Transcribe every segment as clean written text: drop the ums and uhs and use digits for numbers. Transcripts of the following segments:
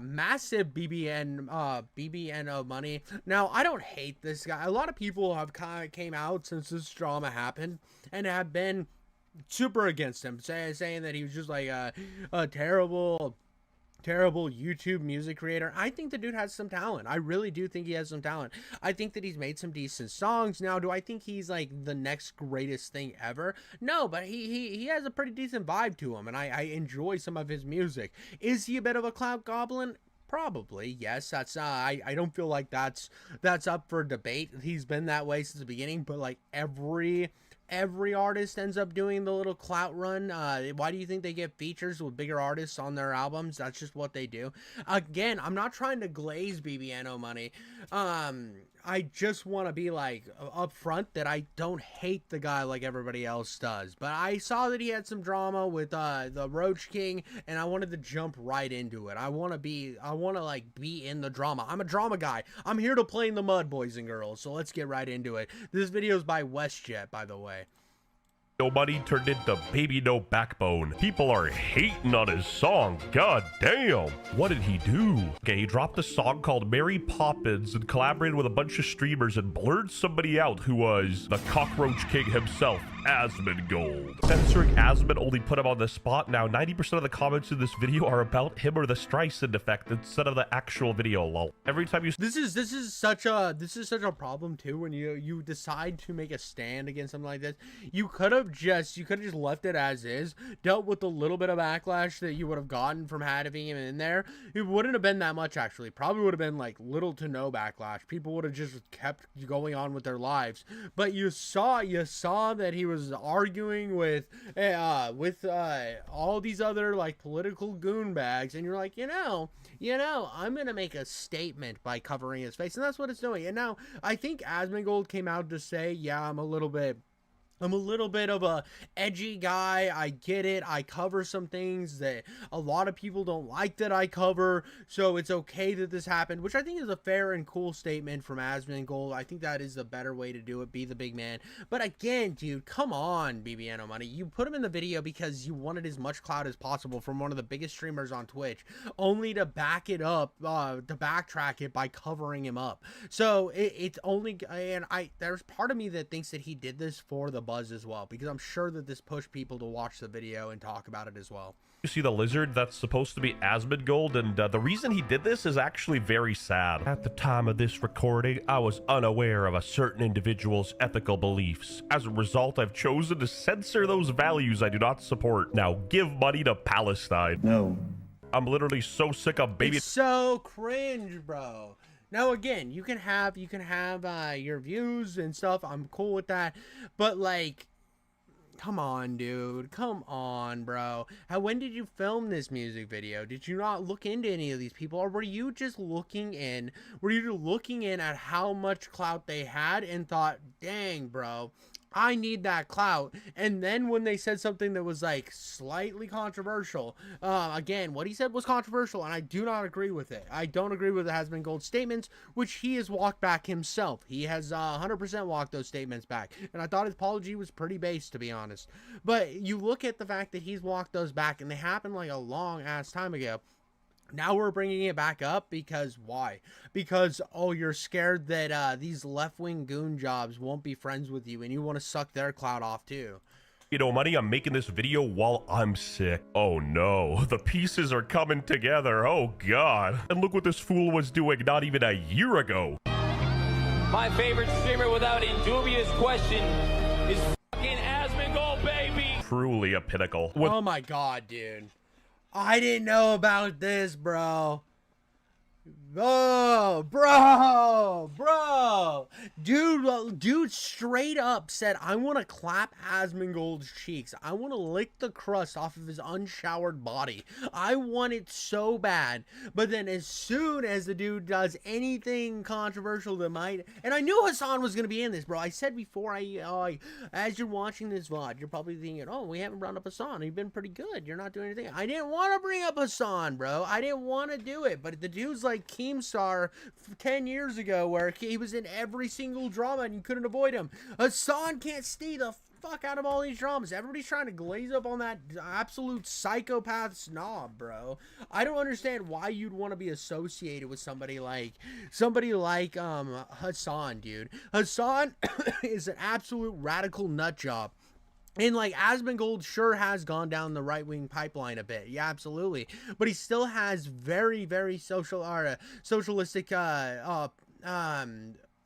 Massive BBNO money. Now, I don't hate this guy. A lot of people have kind of came out since this drama happened and have been super against him, saying that he was just like a terrible YouTube music creator. I think the dude has some talent. I really do think he has some talent. I think that he's made some decent songs. Now, do I think he's like the next greatest thing ever? No, but he has a pretty decent vibe to him, and I enjoy some of his music. Is he a bit of a clout goblin? Probably, yes. That's I don't feel like that's up for debate. He's been that way since the beginning, but like every artist ends up doing the little clout run. Why do you think they get features with bigger artists on their albums? That's just what they do. Again, I'm not trying to glaze BBNO money. I just want to be like upfront that I don't hate the guy like everybody else does. But I saw that he had some drama with the Roach King, and I wanted to jump right into it. I want to like be in the drama. I'm a drama guy. I'm here to play in the mud, boys and girls. So let's get right into it. This video is by WestJet, by the way. Nobody turned into Bbno Backbone. People are hating on his song. God damn. What did he do? Okay, he dropped a song called Mary Poppins and collaborated with a bunch of streamers and blurred somebody out who was the Cockroach King himself, Asmongold. Censoring Asmon only put him on the spot. Now 90% of the comments in this video are about him or the Streisand effect instead of the actual video, lol. Every time you this is such a problem too when you decide to make a stand against something like this. You could have just left it as is, dealt with the little bit of backlash that you would have gotten from having him in there. It wouldn't have been that much, actually. Probably would have been like little to no backlash. People would have just kept going on with their lives. But you saw that he was arguing with all these other like political goon bags, and you're like, you know, I'm gonna make a statement by covering his face, and that's what it's doing. And now I think Asmongold came out to say, yeah, I'm a little bit of a edgy guy. I get it. I cover some things that a lot of people don't like that I cover, so it's okay that this happened, which I think is a fair and cool statement from Asmongold. I think that is the better way to do it. Be the big man. But again, dude, come on, BBNO money. You put him in the video because you wanted as much clout as possible from one of the biggest streamers on Twitch, only to back it up, to backtrack it by covering him up. So it's only, and there's part of me that thinks that he did this for the buzz as well, because I'm sure that this pushed people to watch the video and talk about it as well. You see the lizard? That's supposed to be Asmongold, and the reason he did this is actually very sad. At the time of this recording, I was unaware of a certain individual's ethical beliefs. As a result, I've chosen to censor those values I do not support. Now give money to Palestine. No. I'm literally so sick of baby. It's so cringe, bro. Now again, you can have your views and stuff. I'm cool with that, but like, come on, dude. Come on, bro. When did you film this music video? Did you not look into any of these people, or were you just looking in? Were you looking in at how much clout they had and thought, dang, bro, I need that clout? And then when they said something that was like slightly controversial, again, what he said was controversial, and I do not agree with it. I don't agree with the Asmongold statements, which he has walked back himself. He has 100% walked those statements back, and I thought his apology was pretty base, to be honest. But you look at the fact that he's walked those back, and they happened like a long ass time ago. Now we're bringing it back up because why? Because, oh, you're scared that these left-wing goon jobs won't be friends with you and you want to suck their clout off too. You know, money, I'm making this video while I'm sick. Oh no, the pieces are coming together. Oh god. And look what this fool was doing not even a year ago. My favorite streamer without indubious question is fucking Asmongold, baby. Truly a pinnacle. Oh my god, dude. I didn't know about this, bro. Oh, bro, dude straight up said, I want to clap Asmongold's cheeks. I want to lick the crust off of his unshowered body. I want it so bad. But then as soon as the dude does anything controversial that might, and I knew Hasan was going to be in this, bro. I said before, as you're watching this VOD, you're probably thinking, oh, we haven't brought up Hasan. You've been pretty good. You're not doing anything. I didn't want to bring up Hasan, bro. I didn't want to do it. But the dude's like Keemstar 10 years ago, where he was in every single drama and you couldn't avoid him. Hasan can't stay the fuck out of all these dramas. Everybody's trying to glaze up on that absolute psychopath snob, bro. I don't understand why you'd want to be associated with somebody like Hasan, dude. Hasan is an absolute radical nut job. And like Asmongold sure has gone down the right-wing pipeline a bit, yeah, absolutely, but he still has very, very socialistic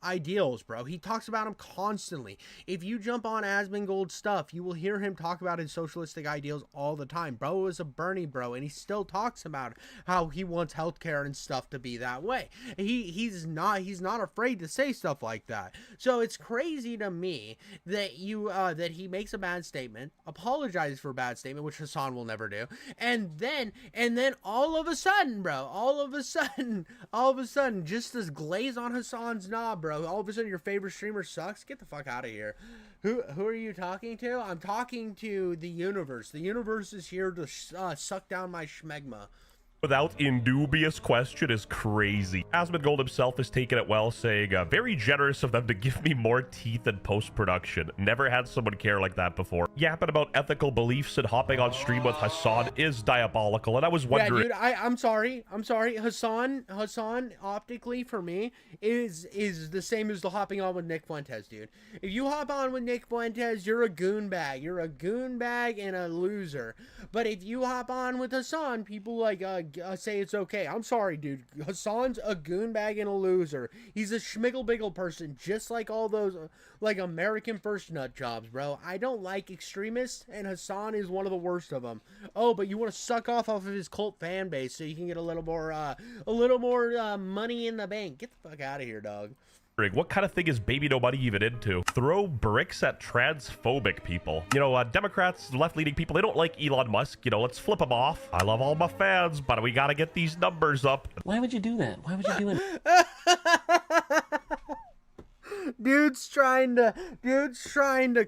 ideals, bro. He talks about them constantly. If you jump on Asmongold stuff, you will hear him talk about his socialistic ideals all the time. Bro was a Bernie bro, and he still talks about how he wants healthcare and stuff to be that way. He's not afraid to say stuff like that. So it's crazy to me that that he makes a bad statement, apologizes for a bad statement, which Hasan will never do, and then all of a sudden, bro, all of a sudden, just this glaze on Hasan's knob, bro. All of a sudden, your favorite streamer sucks. Get the fuck out of here. Who are you talking to? I'm talking to the universe. The universe is here to suck down my schmegma. Without indubious question is crazy. Asmongold himself has taken it well, saying, very generous of them to give me more teeth in post-production. Never had someone care like that before. Yapping about ethical beliefs and hopping on stream with Hasan is diabolical, and I was wondering... Yeah, dude, I'm sorry. Hasan, optically, for me, is the same as the hopping on with Nick Fuentes, dude. If you hop on with Nick Fuentes, you're a goon bag. You're a goon bag and a loser. But if you hop on with Hasan, people like, say it's okay. I'm sorry, dude. Hasan's a goonbag and a loser. He's a schmiggle-biggle person, just like all those, like, American first nut jobs, bro. I don't like Extremist, and Hasan is one of the worst of them. Oh, but you want to suck off of his cult fan base so you can get a little more money in the bank. Get the fuck out of here, dog. What kind of thing is Bbno money even into? Throw bricks at transphobic people. You know, Democrats, left-leaning people, they don't like Elon Musk. You know, let's flip him off. I love all my fans, but we gotta get these numbers up. Why would you do that? Why would you do it? Dude's trying to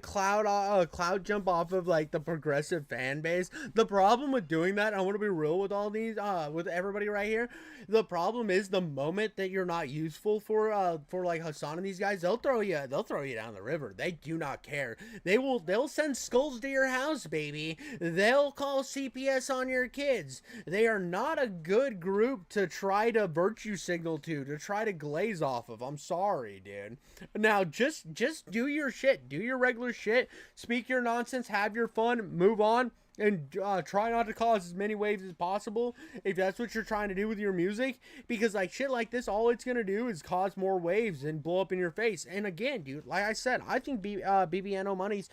cloud jump off of like the progressive fan base. The problem with doing that, I want to be real with all these with everybody right here. The problem is the moment that you're not useful for like Hasan and these guys, they'll throw you down the river. They do not care. They'll send skulls to your house, baby. They'll call CPS on your kids. They are not a good group to try to virtue signal to try to glaze off of. I'm sorry, dude. Now, just do your shit. Do your regular shit. Speak your nonsense. Have your fun. Move on. And try not to cause as many waves as possible if that's what you're trying to do with your music. Because, like, shit like this, all it's going to do is cause more waves and blow up in your face. And again, dude, like I said, I think Bbno Money's...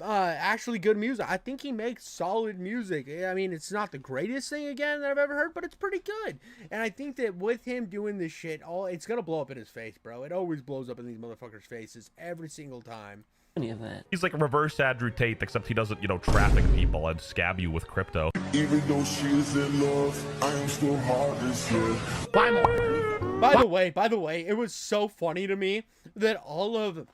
actually good music. I think he makes solid music. I mean, it's not the greatest thing again that I've ever heard, but it's pretty good. And I think that with him doing this shit, it's gonna blow up in his face, bro. It always blows up in these motherfuckers' faces every single time. Any of that. He's like a reverse Andrew Tate, except he doesn't, you know, traffic people and scab you with crypto. Even though she is in love, I am still hard as hell. Buy more. By the way, it was so funny to me that all of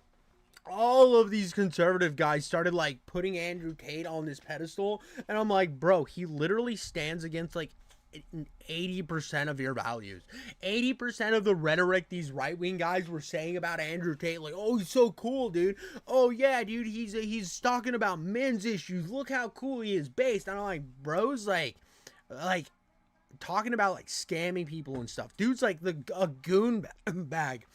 these conservative guys started like putting Andrew Tate on this pedestal, and I'm like, bro, he literally stands against like 80% of your values. 80% of the rhetoric these right-wing guys were saying about Andrew Tate, like, oh, he's so cool, dude. Oh yeah, dude, he's talking about men's issues. Look how cool he is based. And I'm like, bro's like talking about like scamming people and stuff. Dude's like a goon bag.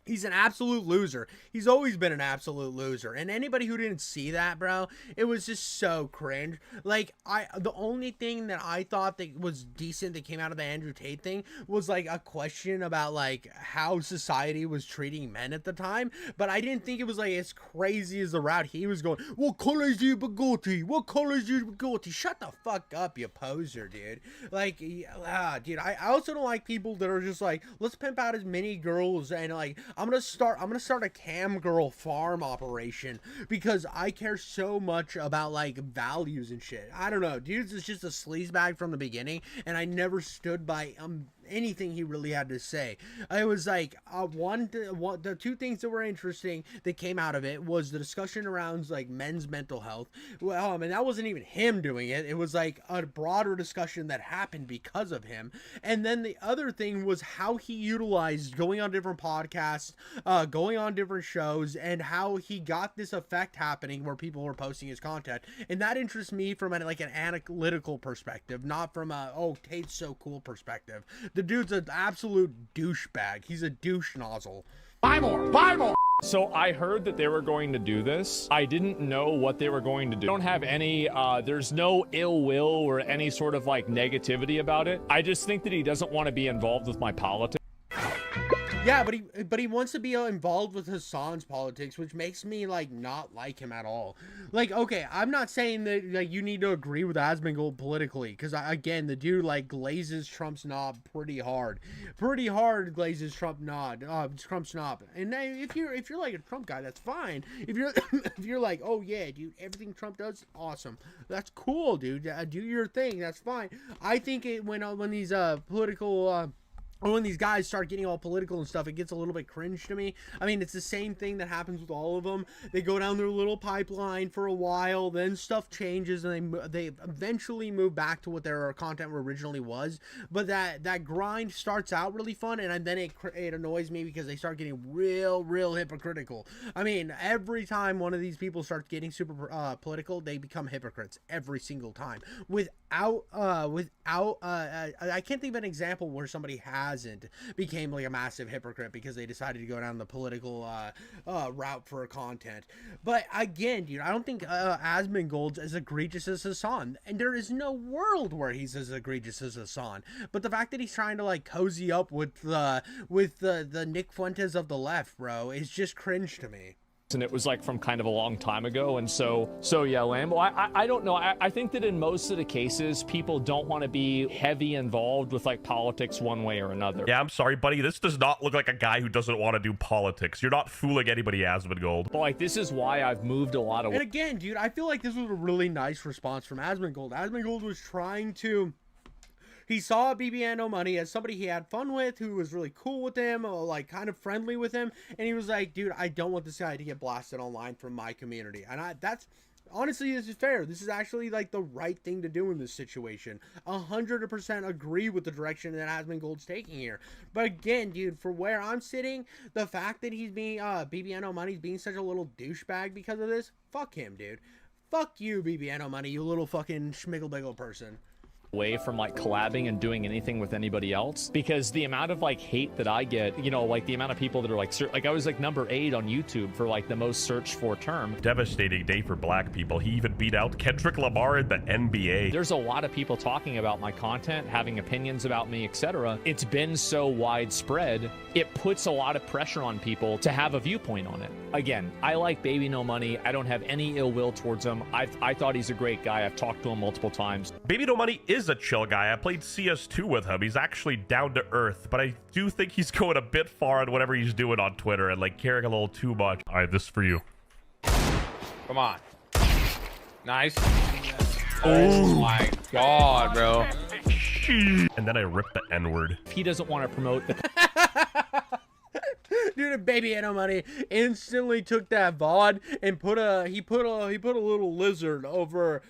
He's an absolute loser. He's always been an absolute loser. And anybody who didn't see that, bro, it was just so cringe. Like, the only thing that I thought that was decent that came out of the Andrew Tate thing was, like, a question about, like, how society was treating men at the time. But I didn't think it was, like, as crazy as the route he was going. What color is your bigoti? What color is your bigoti? Shut the fuck up, you poser, dude. Like, dude, I also don't like people that are just like, let's pimp out as many girls and, like, I'm gonna start a cam girl farm operation because I care so much about like values and shit. I don't know, dudes is just a sleazebag from the beginning, and I never stood by anything he really had to say. It was like the two things that were interesting that came out of it was the discussion around like men's mental health. Well, and that wasn't even him doing it. It was like a broader discussion that happened because of him. And then the other thing was how he utilized going on different podcasts, going on different shows, and how he got this effect happening where people were posting his content. And that interests me from an analytical perspective, not from a, oh, Tate's so cool perspective. The dude's an absolute douchebag. He's a douche nozzle. Buy more! Buy more! So I heard that they were going to do this. I didn't know what they were going to do. I don't have any, there's no ill will or any sort of like negativity about it. I just think that he doesn't want to be involved with my politics. Yeah, but he wants to be involved with Hasan's politics, which makes me like not like him at all. Like, okay, I'm not saying that like you need to agree with Asmongold politically, because again, the dude like glazes Trump's knob pretty hard, glazes Trump's knob. And if you're like a Trump guy, that's fine. If you're like, oh yeah, dude, everything Trump does, awesome, that's cool, dude. Do your thing, that's fine. I think when these political. When these guys start getting all political and stuff, it gets a little bit cringe to me. I mean, it's the same thing that happens with all of them. They go down their little pipeline for a while, then stuff changes, and they eventually move back to what their content originally was. But that grind starts out really fun, and then it annoys me because they start getting real hypocritical. I mean, every time one of these people starts getting super political, they become hypocrites every single time. I can't think of an example where somebody hasn't became like a massive hypocrite because they decided to go down the political route for content. But again, dude, I don't think Asmongold's as egregious as Hasan, and there is no world where he's as egregious as Hasan. But the fact that he's trying to like cozy up with the Nick Fuentes of the left, bro, is just cringe to me. And it was like from kind of a long time ago. And so yeah, Lambo, I don't know. I think that in most of the cases, people don't want to be heavy involved with like politics one way or another. Yeah, I'm sorry, buddy. This does not look like a guy who doesn't want to do politics. You're not fooling anybody, Asmongold. But like, this is why I've moved a lot of... And again, dude, I feel like this was a really nice response from Asmongold. Asmongold was trying to... He saw Bbno Money as somebody he had fun with, who was really cool with him, like kind of friendly with him, and he was like, dude, I don't want this guy to get blasted online from my community. And that's honestly, this is fair. This is actually like the right thing to do in this situation. 100% agree with the direction that Asmongold's taking here. But again, dude, for where I'm sitting, the fact that he's being Bbno Money's being such a little douchebag because of this, fuck him, dude. Fuck you, Bbno Money, you little fucking schmiggle-biggle person. Away from like collabing and doing anything with anybody else, because the amount of like hate that I get, you know, like the amount of people that are like I was like number 8 on YouTube for like the most searched for term. Devastating day for black people. He even beat out Kendrick Lamar in the NBA. There's a lot of people talking about my content, having opinions about me, etc. It's been so widespread, it puts a lot of pressure on people to have a viewpoint on it. Again, I like Bbno Money. I don't have any ill will towards him. I thought he's a great guy. I've talked to him multiple times. Bbno Money is a chill guy. I played CS2 with him. He's actually down to earth, but I do think he's going a bit far on whatever he's doing on Twitter and like caring a little too much. All right, this is for you. Come on. Nice. Oh my god, bro. And then I ripped the N-word. If he doesn't want to promote the Dude, Bbno Money instantly took that VOD and put a little lizard over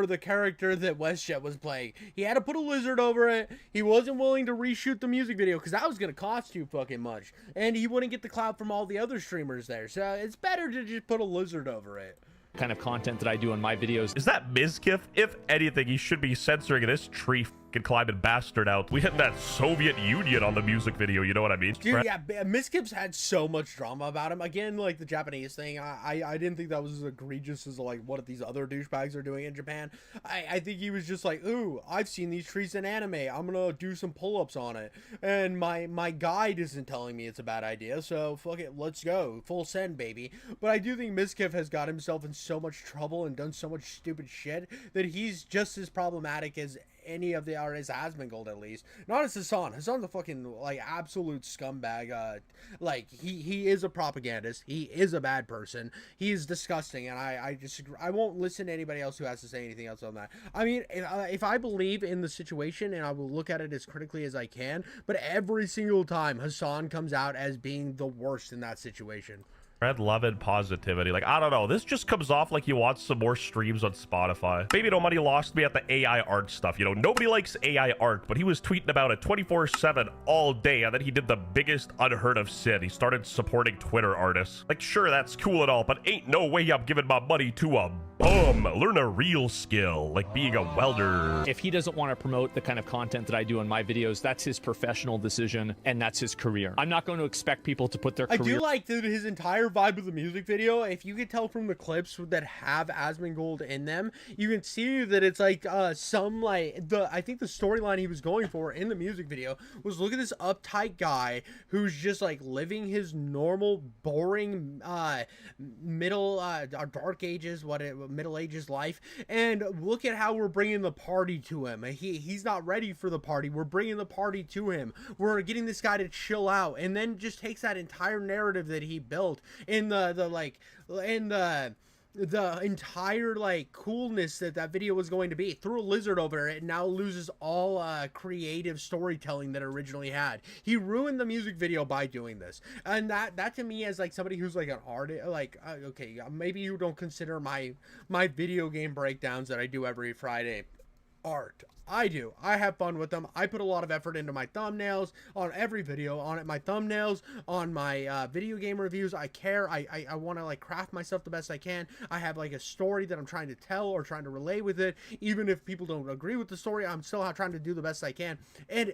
the character that WestJet was playing. He had to put a lizard over it. He wasn't willing to reshoot the music video because that was gonna cost too fucking much, and he wouldn't get the clout from all the other streamers there. So it's better to just put a lizard over it. kind of content that I do in my videos. Is that Mizkif? If anything, he should be censoring this tree f***ing climbing bastard out. We hit that Soviet Union on the music video, you know what I mean? Dude, yeah, Mizkif's had so much drama about him. Again, like the Japanese thing, I didn't think that was as egregious as like what these other douchebags are doing in Japan. I think he was just like, ooh, I've seen these trees in anime. I'm gonna do some pull-ups on it. And my guide isn't telling me it's a bad idea, so fuck it, let's go. Full send, baby. But I do think Mizkif has got himself in so much trouble and done so much stupid shit that he's just as problematic as any of the artists, asmongold at least. Not as Hasan. Hasan's a fucking like absolute scumbag. Like he is a propagandist. He is a bad person. He is disgusting, and I disagree. I won't listen to anybody else who has to say anything else on that. I mean, if I believe in the situation, and I will look at it as critically as I can, but every single time Hasan comes out as being the worst in that situation. Red love and positivity. Like, I don't know. This just comes off like you watch some more streams on Spotify. Bbno Money lost me at the AI art stuff. You know, nobody likes AI art, but he was tweeting about it 24/7 all day, and then he did the biggest unheard of sin. He started supporting Twitter artists. Like, sure, that's cool and all, but ain't no way I'm giving my money to a bum. Learn a real skill, like being a welder. If he doesn't want to promote the kind of content that I do in my videos, that's his professional decision, and that's his career. I'm not going to expect people to put their career... I do like that his entire vibe of the music video, if you could tell from the clips that have asmongold in them, you can see that it's like some like I think the storyline he was going for in the music video was, look at this uptight guy who's just like living his normal boring middle ages life, and look at how we're bringing the party to him. He's not ready for the party. We're bringing the party to him. We're getting this guy to chill out, and then just takes that entire narrative that he built in the entire like coolness that video was going to be, threw a lizard over it, and now loses all creative storytelling that it originally had. He ruined the music video by doing this, and that to me, as like somebody who's like an artist, like okay, maybe you don't consider my video game breakdowns that I do every Friday art. I do. I have fun with them. I put a lot of effort into my thumbnails on every video, on my thumbnails, on my video game reviews. I care. I want to like craft myself the best I can. I have like a story that I'm trying to tell or trying to relay with it. Even if people don't agree with the story, I'm still trying to do the best I can. And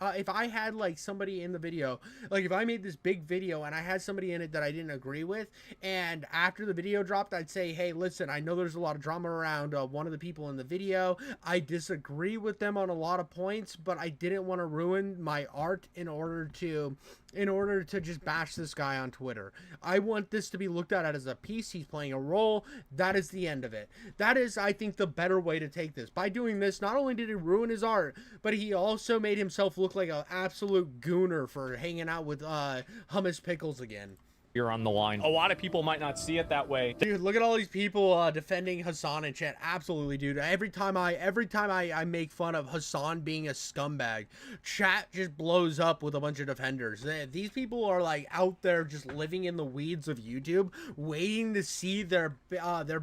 if I had like somebody in the video, like if I made this big video and I had somebody in it that I didn't agree with, and after the video dropped, I'd say, hey, listen, I know there's a lot of drama around one of the people in the video. I disagree with them on a lot of points, but I didn't want to ruin my art in order to just bash this guy on Twitter. I want this to be looked at as a piece. He's playing a role. That is the end of it. That is, I think, the better way to take this. By doing this, not only did he ruin his art, but he also made himself look like an absolute gooner for hanging out with hummus pickles again. You're on the line. A lot of people might not see it that way. Dude, look at all these people defending Hasan in chat. Absolutely, dude. Every time I make fun of Hasan being a scumbag, chat just blows up with a bunch of defenders. These people are like out there just living in the weeds of YouTube, waiting to see their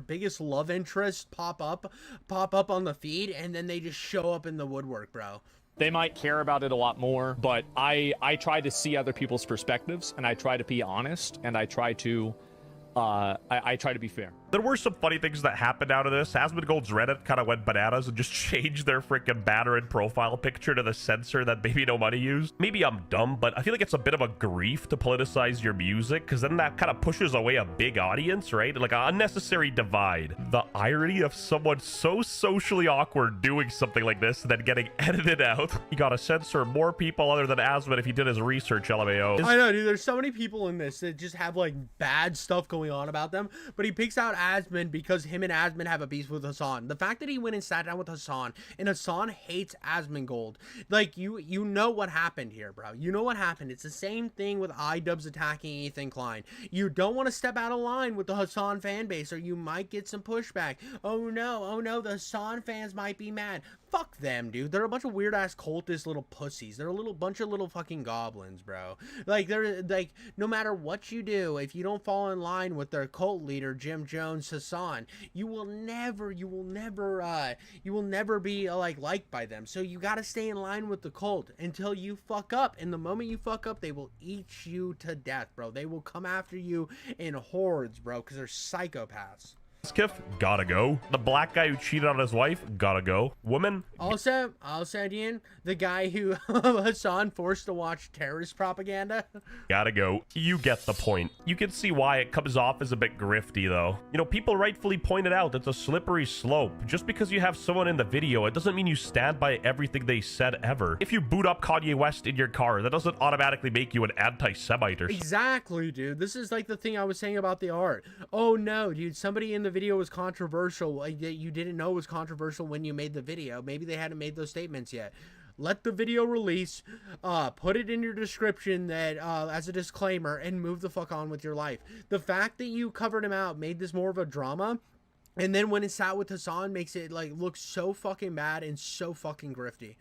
biggest love interest pop up on the feed, and then they just show up in the woodwork, bro. They might care about it a lot more, but I try to see other people's perspectives, and I try to be honest, and I try to be fair. There were some funny things that happened out of this. asmongold's Reddit kind of went bananas and just changed their freaking banner and profile picture to the censor that Bbno Money used. Maybe I'm dumb, but I feel like it's a bit of a grief to politicize your music, because then that kind of pushes away a big audience, right? Like an unnecessary divide. The irony of someone so socially awkward doing something like this and then getting edited out. You gotta censor more people other than Asmon if he did his research, LMAO. I know, dude. There's so many people in this that just have like bad stuff going on about them, but he picks out Asmon because him and Asmon have a beef with Hasan. The fact that he went and sat down with Hasan, and Hasan hates asmongold, like you know what happened here, bro. You know what happened. It's the same thing with iDubbbz attacking Ethan Klein. You don't want to step out of line with the Hasan fan base, or you might get some pushback. Oh no, the Hasan fans might be mad. Fuck them, dude. They're a bunch of weird ass cultist little pussies. They're a bunch of little fucking goblins, bro. Like, they're like, no matter what you do, if you don't fall in line with their cult leader, Jim Jones, Hasan, you will never be like liked by them. So you got to stay in line with the cult until you fuck up. And the moment you fuck up, they will eat you to death, bro. They will come after you in hordes, bro, because they're psychopaths. Skiff, gotta go. The black guy who cheated on his wife, gotta go. Woman, also Ian, the guy who Hasan forced to watch terrorist propaganda, gotta go. You get the point. You can see why it comes off as a bit grifty, though. You know, people rightfully pointed out it's a slippery slope. Just because you have someone in the video, it doesn't mean you stand by everything they said ever. If you boot up Kanye West in your car, that doesn't automatically make you an anti-Semite or something. Exactly, dude. This is like the thing I was saying about the art. Oh no, dude, somebody in the video was controversial, like, that you didn't know was controversial when you made the video. Maybe they hadn't made those statements yet. Let the video release, put it in your description that as a disclaimer, and move the fuck on with your life. The fact that you covered him out made this more of a drama, and then when it's out with Hasan makes it like look so fucking bad and so fucking grifty.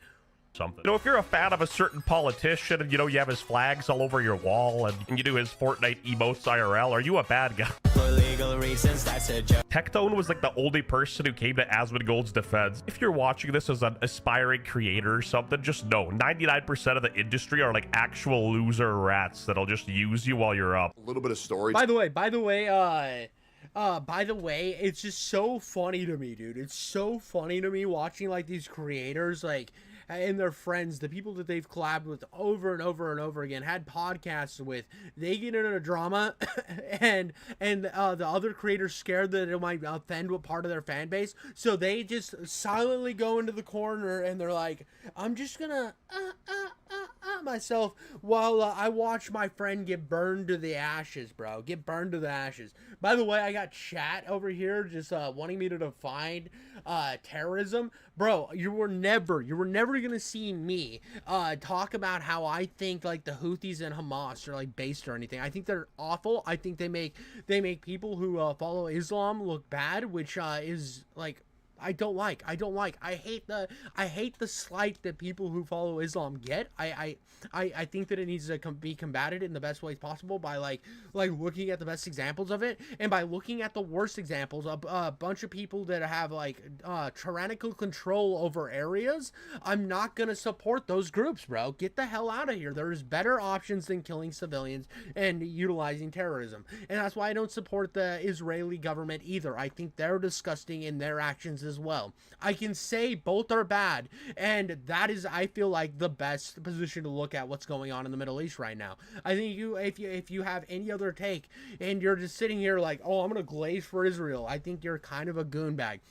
Something. You know, if you're a fan of a certain politician and, you know, you have his flags all over your wall and you do his Fortnite emotes IRL, are you a bad guy? For legal reasons, that's a joke. Tectone was like the only person who came to Asmongold's defense. If you're watching this as an aspiring creator or something, just know 99% of the industry are like actual loser rats that'll just use you while you're up. A little bit of story. By the way, it's just so funny to me, dude. It's so funny to me watching like these creators, like, and their friends, the people that they've collabed with over and over and over again, had podcasts with, they get in a drama and the other creators scared that it might offend what part of their fan base, so they just silently go into the corner and they're like, I'm just gonna myself while I watch my friend get burned to the ashes, bro. Get burned to the ashes. By the way, I got chat over here just wanting me to define terrorism. Bro, you were never gonna see me talk about how I think like the Houthis and Hamas are like based or anything. I think they're awful. I think they make people who follow Islam look bad, which is like I don't like. I hate the slight that people who follow Islam get. I think that it needs to be combated in the best ways possible by like looking at the best examples of it, and by looking at the worst examples of a bunch of people that have like tyrannical control over areas. I'm not gonna support those groups, bro. Get the hell out of here. There's better options than killing civilians and utilizing terrorism, and that's why I don't support the Israeli government either. I think they're disgusting in their actions as well. I can say both are bad, and that is, I feel like, the best position to look at what's going on in the Middle East right now. I think if you have any other take and you're just sitting here like, oh, I'm gonna glaze for Israel, I think you're kind of a goonbag.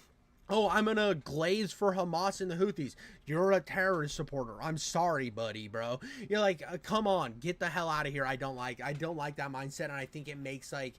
Oh, I'm gonna glaze for Hamas and the Houthis. You're a terrorist supporter. I'm sorry, buddy, bro. You're like, come on, get the hell out of here. I don't like that mindset, and I think it makes like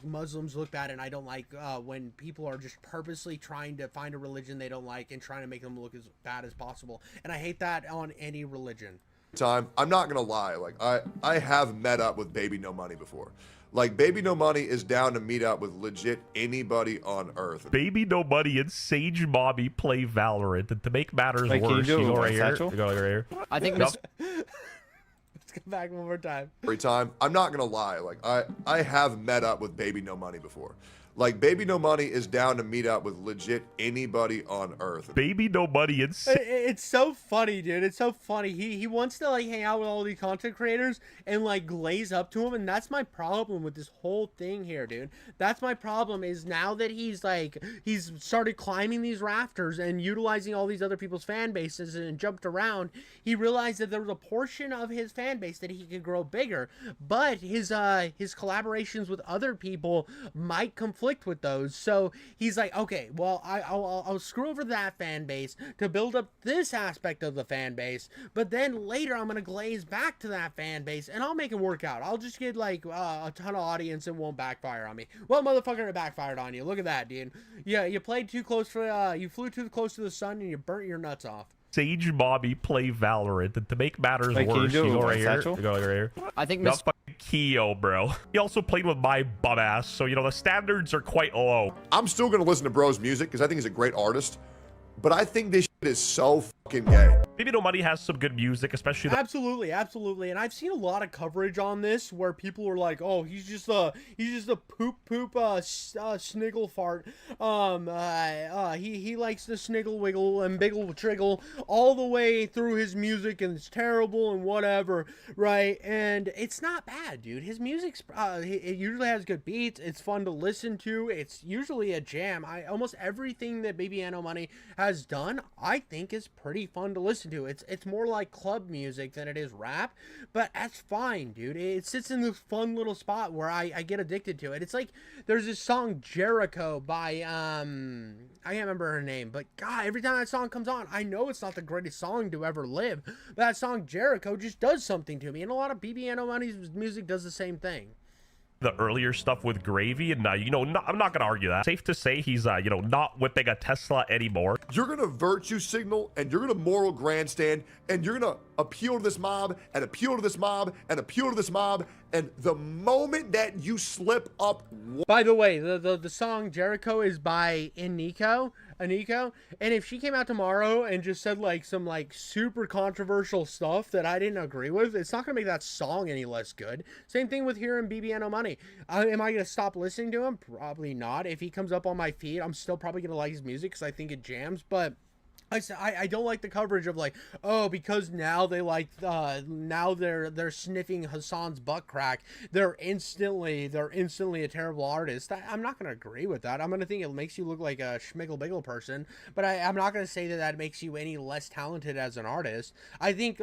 Muslims look bad, and I don't like when people are just purposely trying to find a religion they don't like and trying to make them look as bad as possible. And I hate that on any religion. I'm not gonna lie, like I have met up with Bbno Money before. Like, Bbno Money is down to meet up with legit anybody on earth. Bbno Money and Sage Mommy play Valorant, and to make matters worse, you go right here. You go right here. I think Let's go back one more time. Every time, I'm not gonna lie, like I have met up with Bbno Money before. Like, Bbno Money is down to meet up with legit anybody on earth. Bbno Money and it's so funny, dude. It's so funny. He wants to like hang out with all these content creators and like glaze up to them, and that's my problem with this whole thing here, dude. That's my problem, is now that he's started climbing these rafters and utilizing all these other people's fan bases and jumped around, he realized that there was a portion of his fan base that he could grow bigger, but his collaborations with other people might conflict with those. So he's like, okay, well, I'll screw over that fan base to build up this aspect of the fan base, but then later I'm gonna glaze back to that fan base and I'll make it work out. I'll just get like a ton of audience and won't backfire on me. Well, motherfucker, it backfired on you. Look at that, dude. Yeah, you played too close for you flew too close to the sun and you burnt your nuts off. Sage Mommy play Valorant, and to make matters worse, you go right here. You go right here. I think Miss Keo, bro. He also played with my bum ass, so you know the standards are quite low. I'm still gonna listen to Bro's music because I think he's a great artist, but I think this shit is so fucking gay. Bbno Money has some good music, especially absolutely, and I've seen a lot of coverage on this where people are like, oh, he's just a poop sniggle fart. He likes to sniggle wiggle and biggle triggle all the way through his music, and it's terrible and whatever, right? And it's not bad, dude. His music's it usually has good beats. It's fun to listen to. It's usually a jam. Almost everything that Bbno Money has done, I think, is pretty fun to listen to. It's more like club music than it is rap, but that's fine, dude. It sits in this fun little spot where I get addicted to it. It's like there's this song Jericho by I can't remember her name, but God, every time that song comes on, I know it's not the greatest song to ever live, but that song Jericho just does something to me, and a lot of Bbno Money's music does the same thing. the earlier stuff with Gravy, and you know, I'm not gonna argue that. Safe to say he's you know, not whipping a Tesla anymore. You're gonna virtue signal, and you're gonna moral grandstand, and you're gonna appeal to this mob, and appeal to this mob, and appeal to this mob, and the moment that you slip up... By the way, the song Jericho is by Aniko, and if she came out tomorrow and just said like some like super controversial stuff that I didn't agree with, it's not gonna make that song any less good. Same thing with hearing Bbno Money. Am I gonna stop listening to him? Probably not. If he comes up on my feed, I'm still probably gonna like his music because I think it jams, but I don't like the coverage of like, oh, because now they like now they're sniffing Hasan's butt crack, they're instantly a terrible artist. I'm not gonna agree with that. I'm gonna think it makes you look like a schmiggle-biggle person, but I'm not gonna say that makes you any less talented as an artist. I think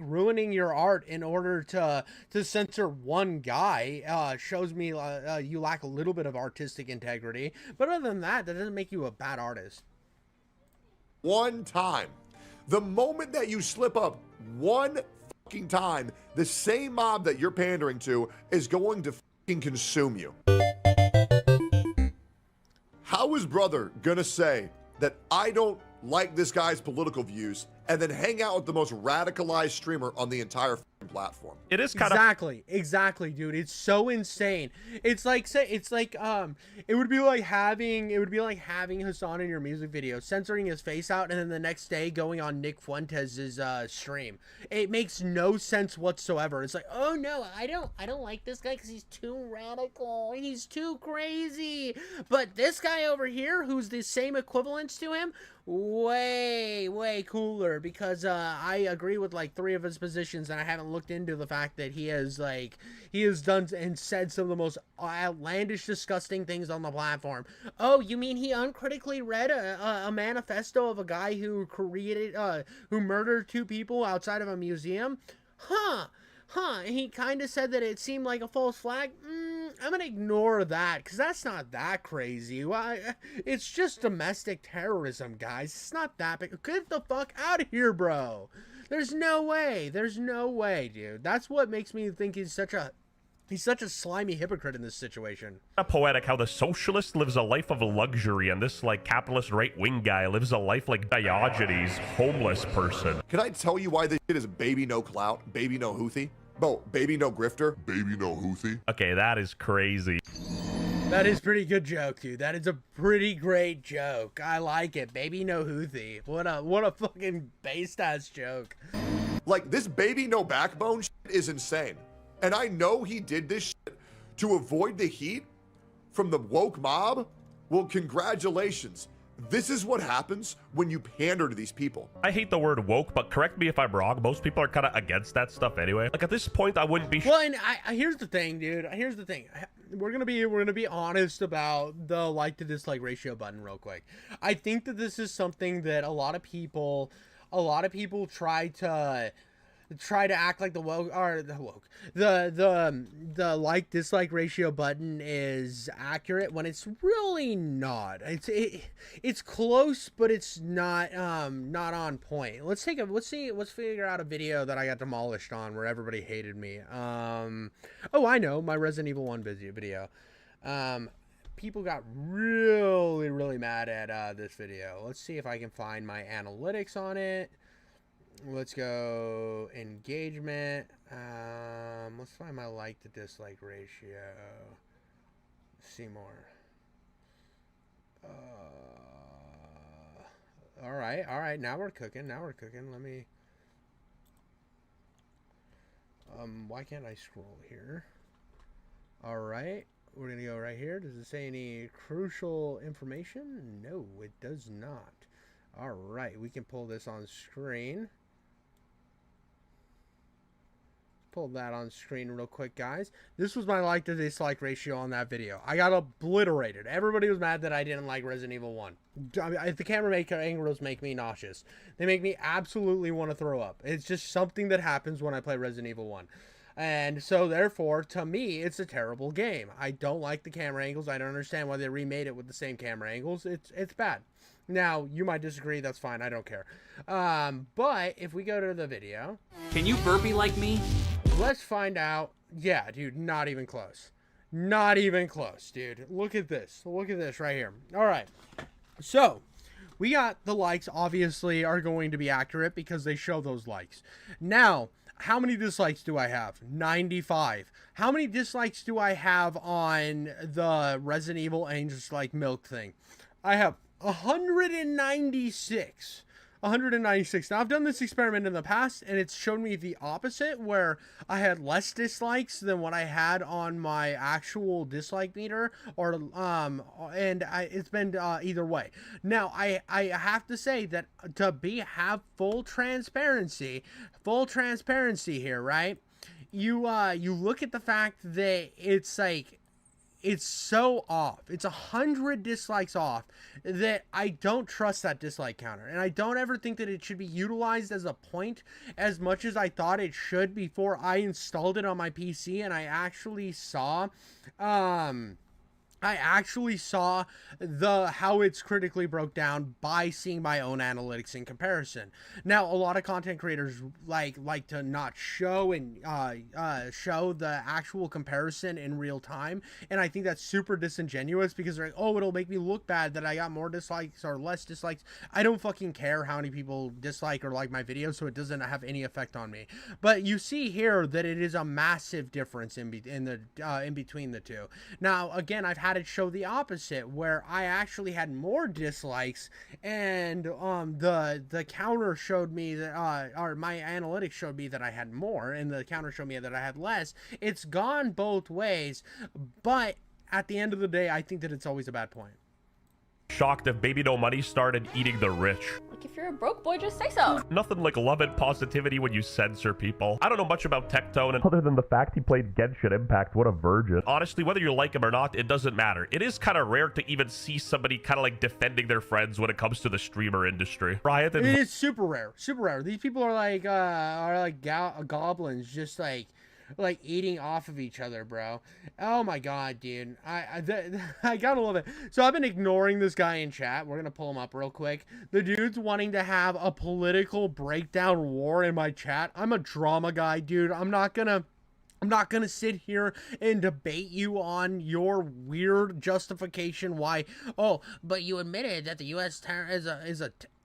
ruining your art in order to censor one guy shows me you lack a little bit of artistic integrity. But other than that, that doesn't make you a bad artist. One time. The moment that you slip up one fucking time, the same mob that you're pandering to is going to fucking consume you. How is brother gonna say that I don't like this guy's political views and then hang out with the most radicalized streamer on the entire platform? It is kind of exactly, dude. It's so insane. It would be like having Hasan in your music video, censoring his face out, and then the next day going on Nick Fuentes' stream. It makes no sense whatsoever. It's like, oh no, I don't like this guy because he's too radical. He's too crazy. But this guy over here, who's the same equivalence to him, way cooler, because I agree with like 3 of his positions, and I haven't looked into the fact that he has done and said some of the most outlandish, disgusting things on the platform. Oh, you mean he uncritically read a manifesto of a guy who who murdered 2 people outside of a museum? He kind of said that it seemed like a false flag. I'm gonna ignore that because that's not that crazy. It's just domestic terrorism, guys. It's not that big. Get the fuck out of here, bro. There's no way, dude. That's what makes me think he's such a slimy hypocrite in this situation. Poetic how the socialist lives a life of luxury and this like capitalist right-wing guy lives a life like Diogenes, homeless person. Can I tell you why this shit is baby no clout, baby no Houthi? Bro, baby no grifter, baby no Houthi. Okay, that is crazy. That is pretty good joke, dude. That is a pretty great joke. I like it. Baby no Houthi. What a fucking based-ass joke. Like, this baby no backbone shit is insane. And I know he did this shit to avoid the heat from the woke mob. Well, congratulations. This is what happens when you pander to these people. I hate the word woke, but correct me if I'm wrong. Most people are kind of against that stuff anyway. Like at this point, I wouldn't be. Well, and here's the thing, dude. Here's the thing. We're gonna be honest about the like to dislike ratio button real quick. I think that this is something that a lot of people try to act like the like dislike ratio button is accurate when it's really not. It's close, but it's not on point. Let's figure out a video that I got demolished on where everybody hated me. Oh, I know, my Resident Evil 1 video. People got really mad at this video. Let's see if I can find my analytics on it. Let's go engagement. Let's find my like to dislike ratio. See more. All right. Now we're cooking. Let me. Why can't I scroll here? All right. We're gonna go right here. Does it say any crucial information? No, it does not. All right. We can pull this on screen. Pull that on screen real quick, guys. This was my like to dislike ratio on that video. I got obliterated. Everybody was mad that I didn't like Resident Evil 1. The camera maker angles make me nauseous. They make me absolutely want to throw up. It's just something that happens when I play Resident Evil 1. And so, therefore, to me, it's a terrible game. I don't like the camera angles. I don't understand why they remade it with the same camera angles. It's bad. Now, you might disagree. That's fine. I don't care. But if we go to the video... Can you burpee like me? Let's find out. Yeah, dude, not even close. Not even close, dude. Look at this. Look at this right here. All right. So, we got the likes obviously are going to be accurate because they show those likes. Now, how many dislikes do I have? 95. How many dislikes do I have on the Resident Evil Angels like milk thing? I have 196. 196. Now, I've done this experiment in the past, and it's shown me the opposite, where I had less dislikes than what I had on my actual dislike meter, or it's been either way. Now, I have to say that to have full transparency here, right? You look at the fact that it's like, it's so off. It's 100 dislikes off that I don't trust that dislike counter. And I don't ever think that it should be utilized as a point as much as I thought it should before I installed it on my PC and I actually saw how it's critically broke down by seeing my own analytics in comparison. Now, a lot of content creators like to not show and show the actual comparison in real time, and I think that's super disingenuous because they're like, oh, it'll make me look bad that I got more dislikes or less dislikes. I don't fucking care how many people dislike or like my video, so it doesn't have any effect on me. But you see here that it is a massive difference in between the two. Now, again, I've had it show the opposite, where I actually had more dislikes, and the counter showed me that or my analytics showed me that I had more, and the counter showed me that I had less. It's gone both ways, but at the end of the day, I think that it's always a bad point. Shocked if Bbno money started eating the rich. Like, if you're a broke boy, just say so. Nothing like love and positivity when you censor people. I don't know much about Tectone, and other than the fact he played Genshin Impact, what a virgin. Honestly, whether you like him or not, it doesn't matter. It is kind of rare to even see somebody kind of like defending their friends when it comes to the streamer industry. Riot and it is super rare. Super rare. These people are like goblins, just like eating off of each other, bro. Oh my god, dude. I gotta love it. So I've been ignoring this guy in chat. We're gonna pull him up real quick. The dude's wanting to have a political breakdown war in my chat. I'm a drama guy, dude. I'm not gonna sit here and debate you on your weird justification why, oh, but you admitted that the U.S.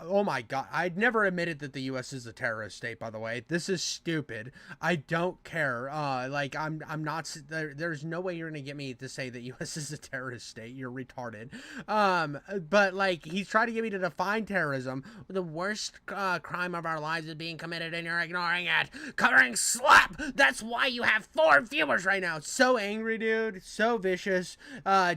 oh my god, I'd never admitted that the U.S. is a terrorist state, by the way. This is stupid. I don't care. I'm not, there's no way you're gonna get me to say that U.S. is a terrorist state. You're retarded. But like, he's trying to get me to define terrorism. The worst crime of our lives is being committed and you're ignoring it. Covering slap! That's why you have 4 viewers right now. So angry, dude. So vicious.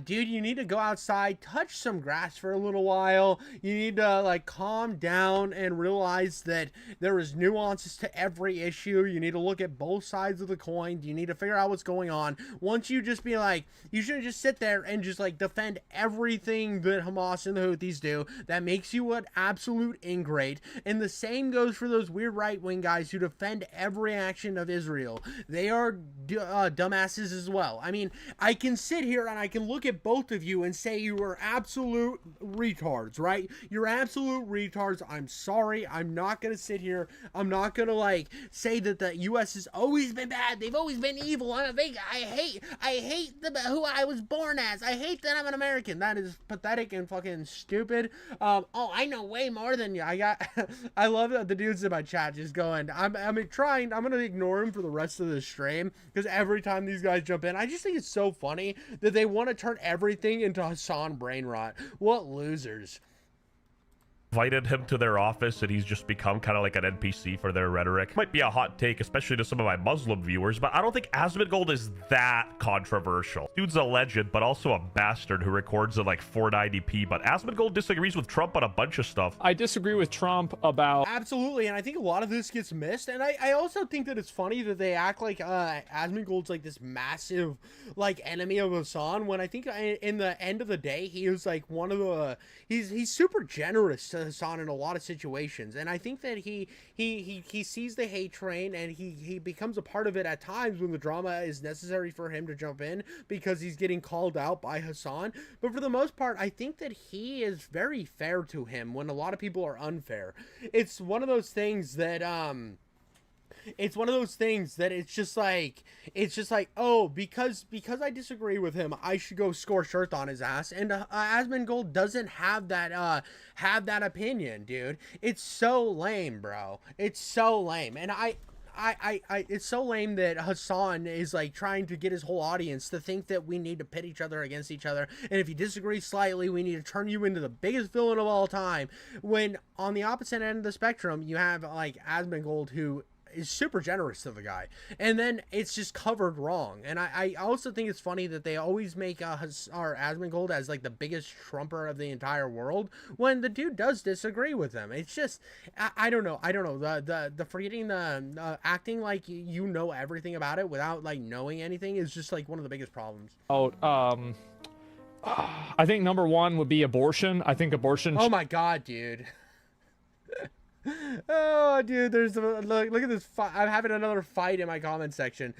Dude, you need to go outside, touch some grass for a little while. You need to like calm down and realize that there is nuances to every issue. You need to look at both sides of the coin. You need to figure out what's going on. Once you just be like, you shouldn't just sit there and just like defend everything that Hamas and the Houthis do. That makes you an absolute ingrate. And the same goes for those weird right-wing guys who defend every action of Israel. They are dumbasses as well. I mean, I can sit here and I can look at both of you and say you are absolute retards, right? You're absolute retards. I'm sorry. I'm not gonna sit here. I'm not gonna like say that the U.S. has always been bad. They've always been evil. I hate who I was born as. I hate that I'm an American. That is pathetic and fucking stupid. Oh, I know way more than you. I love the dudes in my chat just going, I'm gonna ignore him for the rest of the stream because every time these guys jump in, I just think it's so funny that they want to turn everything into Hasan brain rot. What losers. Invited him to their office and he's just become kind of like an NPC for their rhetoric. Might be a hot take, especially to some of my Muslim viewers, but I don't think Asmongold is that controversial. Dude's a legend, but also a bastard who records at like 490p, but Asmongold disagrees with Trump on a bunch of stuff. I disagree with Trump about... Absolutely, and I think a lot of this gets missed, and I also think that it's funny that they act like Asmongold's like this massive like enemy of Hasan, when I think in the end of the day, he is like one of the... He's super generous to Hasan in a lot of situations, and I think that he sees the hate train and he becomes a part of it at times when the drama is necessary for him to jump in because he's getting called out by Hasan. But for the most part, I think that he is very fair to him when a lot of people are unfair. It's one of those things that it's one of those things that it's just like, oh, because I disagree with him, I should go score shirts on his ass. And asmongold doesn't have that opinion, dude. It's so lame, bro. It's so lame. And it's so lame that Hasan is like trying to get his whole audience to think that we need to pit each other against each other, and if you disagree slightly, we need to turn you into the biggest villain of all time. When on the opposite end of the spectrum, you have like asmongold, who is super generous to the guy, and then it's just covered wrong. And I also think it's funny that they always make asmongold as like the biggest trumper of the entire world when the dude does disagree with them. It's just I don't know the forgetting the acting like you know everything about it without like knowing anything is just like one of the biggest problems. I think number one would be abortion. I think abortion. Oh my god, dude. Oh, dude, there's look at this fight. I'm having another fight in my comment section.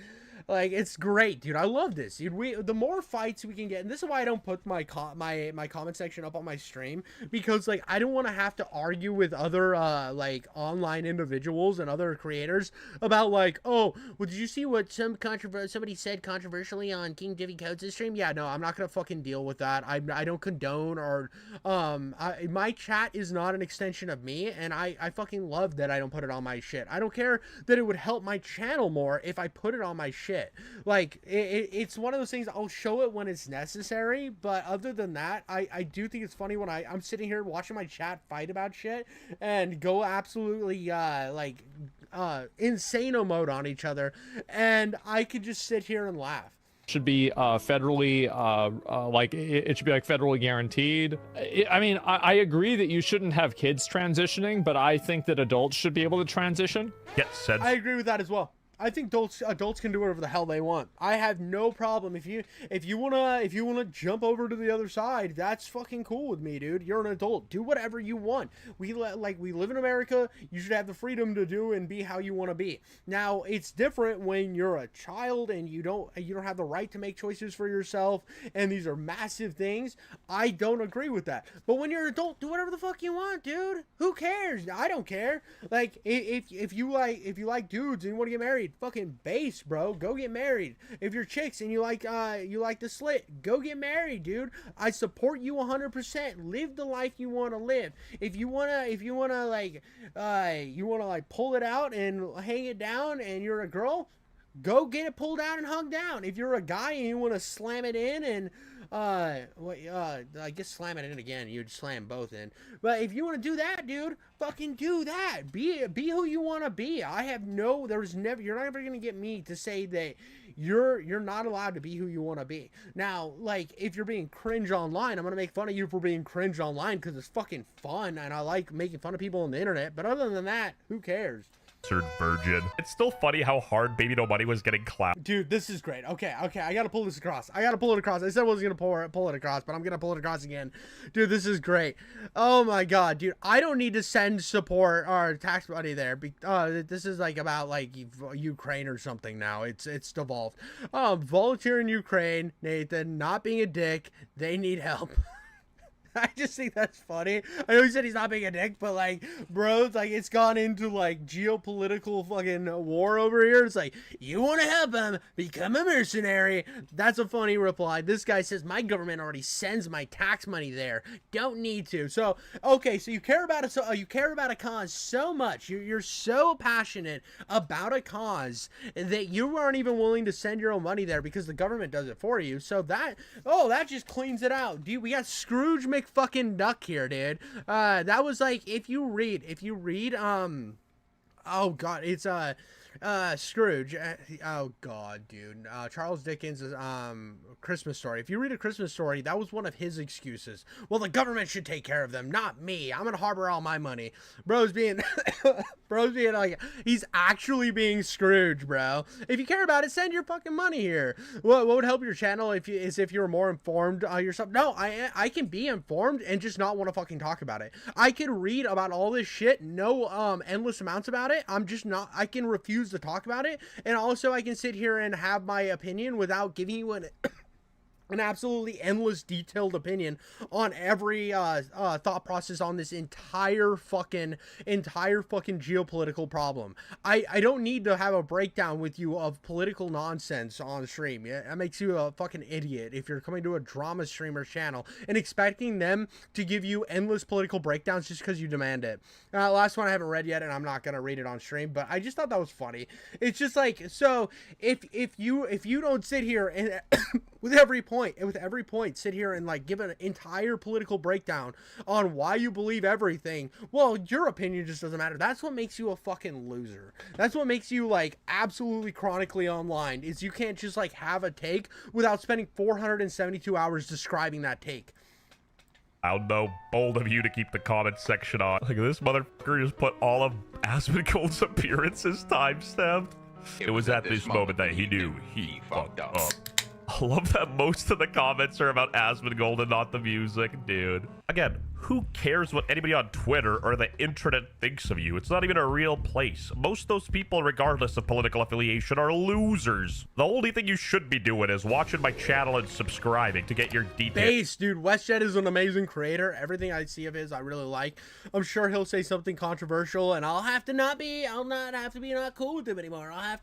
Like, it's great, dude. I love this, dude. The more fights we can get, and this is why I don't put my comment section up on my stream, because like I don't want to have to argue with other like online individuals and other creators about like, oh, well, did you see what somebody said controversially on King Divvy Codes' stream? Yeah, no, I'm not gonna fucking deal with that. I don't condone or my chat is not an extension of me, and I fucking love that I don't put it on my shit. I don't care that it would help my channel more if I put it on my shit. Like it's one of those things. I'll show it when it's necessary, but other than that, I do think it's funny when I'm sitting here watching my chat fight about shit and go absolutely insano mode on each other, and I could just sit here and laugh. Should be federally like it should be like federally guaranteed. I mean, I agree that you shouldn't have kids transitioning, but I think that adults should be able to transition. Yes, I agree with that as well. I think adults can do whatever the hell they want. I have no problem if you wanna jump over to the other side. That's fucking cool with me, dude. You're an adult. Do whatever you want. We live in America. You should have the freedom to do and be how you want to be. Now it's different when you're a child and you don't have the right to make choices for yourself. And these are massive things. I don't agree with that. But when you're an adult, do whatever the fuck you want, dude. Who cares? I don't care. Like if you like dudes and you want to get married, fucking base, bro. Go get married. If you're chicks and you like the slit, go get married, dude. I support you 100%. Live the life you want to live. If you wanna pull it out and hang it down, and you're a girl, go get it pulled out and hung down. If you're a guy and you want to slam it in and I guess slam it in again, you'd slam both in. But if you want to do that, dude, fucking do that. Be who you want to be. You're never gonna get me to say that you're not allowed to be who you want to be. Now, like, if you're being cringe online, I'm gonna make fun of you for being cringe online because it's fucking fun and I like making fun of people on the internet. But other than that, who cares? Virgin. It's still funny how hard Bbno money was getting clapped. Dude, this is great. Okay, I gotta pull this across. I said I wasn't gonna pull it across, but I'm gonna pull it across again. Dude, this is great. Oh my god, dude, I don't need to send support or tax money there. This is like about like Ukraine or something now. It's devolved. Volunteer in Ukraine, Nathan, not being a dick. They need help. I just think that's funny. I know he said he's not being a dick, but like, bro, it's like it's gone into like geopolitical fucking war over here. It's like, you want to help him, become a mercenary. That's a funny reply. This guy says, my government already sends my tax money there. Don't need to. So, okay, so you care about a cause so much. You're so passionate about a cause that you aren't even willing to send your own money there because the government does it for you. So that just cleans it out. Dude, we got Scrooge McFucking Duck here, dude. That was like, if you read oh god, it's Scrooge. Oh god, dude. Charles Dickens' Christmas Story. If you read A Christmas Story, that was one of his excuses. Well, the government should take care of them, not me. I'm gonna harbor all my money. Bro's being like, he's actually being Scrooge, bro. If you care about it, send your fucking money here. What would help your channel if you were more informed yourself? No, I can be informed and just not want to fucking talk about it. I can read about all this shit, endless amounts about it. I can refuse to talk about it, and also I can sit here and have my opinion without giving you an absolutely endless detailed opinion on every thought process on this entire fucking geopolitical problem. I don't need to have a breakdown with you of political nonsense on stream. Yeah, that makes you a fucking idiot if you're coming to a drama streamer channel and expecting them to give you endless political breakdowns just because you demand it. Last one I haven't read yet, and I'm not gonna read it on stream, but I just thought that was funny. It's just like, so if you don't sit here and with every point sit here and like give an entire political breakdown on why you believe everything, well, your opinion just doesn't matter. That's what makes you a fucking loser. That's what makes you like absolutely chronically online, is you can't just like have a take without spending 472 hours describing that take. How no bold of you to keep the comment section on. Like, this motherfucker just put all of Asmongold's appearances timestamped. It was at this moment that he knew he fucked up. I love that most of the comments are about Asmongold and not the music, dude. Again, who cares what anybody on Twitter or the internet thinks of you? It's not even a real place. Most of those people, regardless of political affiliation, are losers. The only thing you should be doing is watching my channel and subscribing to get your details. Base, dude. WestJet is an amazing creator. Everything I see of his, I really like. I'm sure he'll say something controversial, and I'll not have to be not cool with him anymore. I'll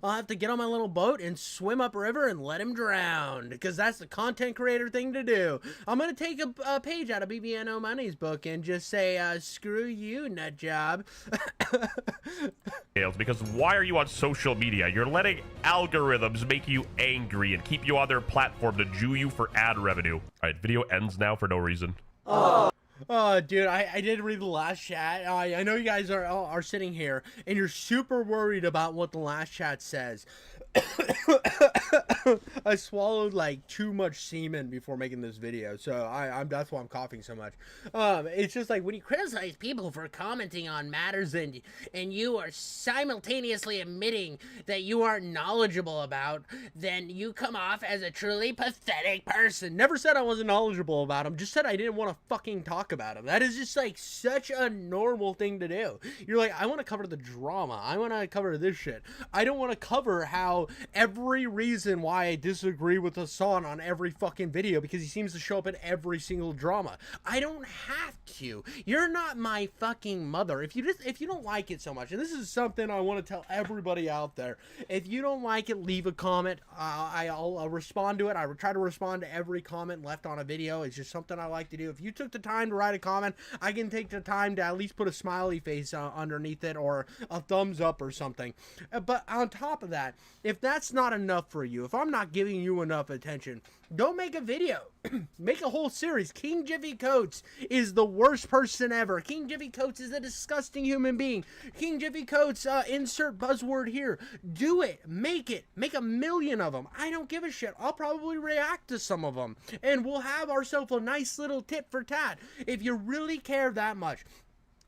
have to get on my little boat and swim upriver and let him drown, because that's the content creator thing to do. I'm gonna take a page out of Bbno Money's book and just say, screw you, nut job. Because why are you on social media? You're letting algorithms make you angry and keep you on their platform to Jew you for ad revenue. All right, video ends now for no reason. Oh, dude, I did read the last chat. I know you guys are sitting here and you're super worried about what the last chat says. I swallowed like too much semen before making this video, so that's why I'm coughing so much. It's just like when you criticize people for commenting on matters and you are simultaneously admitting that you aren't knowledgeable about, then you come off as a truly pathetic person. Never said I wasn't knowledgeable about him, just said I didn't want to fucking talk about him. That is just like such a normal thing to do. You're like, I want to cover the drama. I want to cover this shit. I don't want to cover how every reason why I disagree with Hasan on every fucking video, because he seems to show up in every single drama. I don't have to. You're not my fucking mother. If you don't like it so much, and this is something I want to tell everybody out there, if you don't like it, leave a comment. I'll respond to it. I try to respond to every comment left on a video. It's just something I like to do. If you took the time to write a comment, I can take the time to at least put a smiley face underneath it or a thumbs up or something. But on top of that, if that's not enough for you, if I'm not giving you enough attention, don't make a video. Make a whole series. King Jiffy Coates is the worst person ever. King Jiffy Coates is a disgusting human being. King Jiffy Coates, insert buzzword here. Do it. Make it. Make 1 million of them. I don't give a shit. I'll probably react to some of them. And we'll have ourselves a nice little tit for tat. If you really care that much,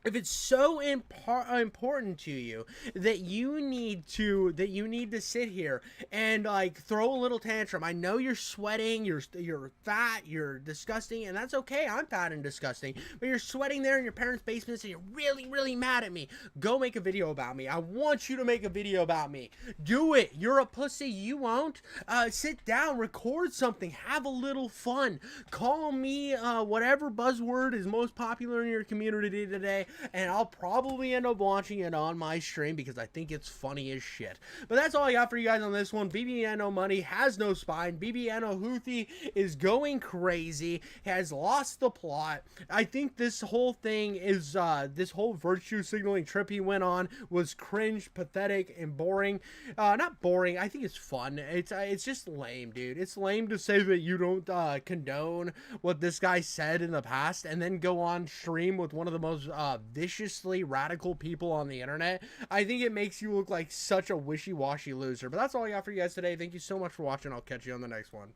if it's so important to you that you need to sit here and like throw a little tantrum. I know you're sweating, you're fat, you're disgusting, and that's okay. I'm fat and disgusting, but you're sweating there in your parents' basements and you're really, really mad at me. Go make a video about me. I want you to make a video about me. Do it. You're a pussy. You won't. Sit down, record something, have a little fun. Call me whatever buzzword is most popular in your community today, and I'll probably end up watching it on my stream because I think it's funny as shit. But that's all I got for you guys on this one. Bbno Money has no spine. Bbno Houthi is going crazy, has lost the plot. I think this whole thing is, this whole virtue signaling trip he went on was cringe, pathetic, and boring. Not boring, I think it's fun. It's just lame, dude. It's lame to say that you don't condone what this guy said in the past and then go on stream with one of the most viciously radical people on the internet. I think it makes you look like such a wishy-washy loser. But that's all I got for you guys today. Thank you so much for watching. I'll catch you on the next one.